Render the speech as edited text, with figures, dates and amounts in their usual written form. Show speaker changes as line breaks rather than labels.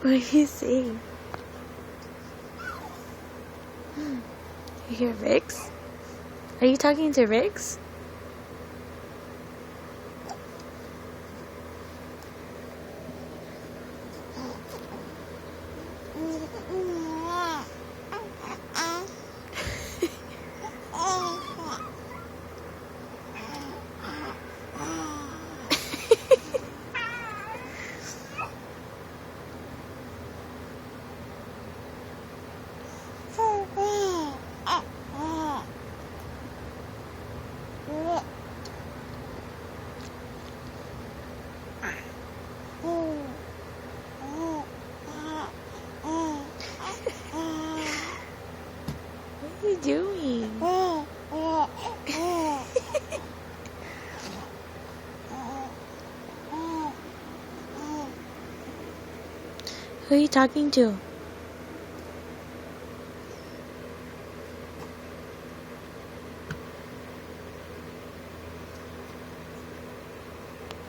What are you saying? You hear Vix? Are you talking to Vix? What are you doing? Who are you talking to?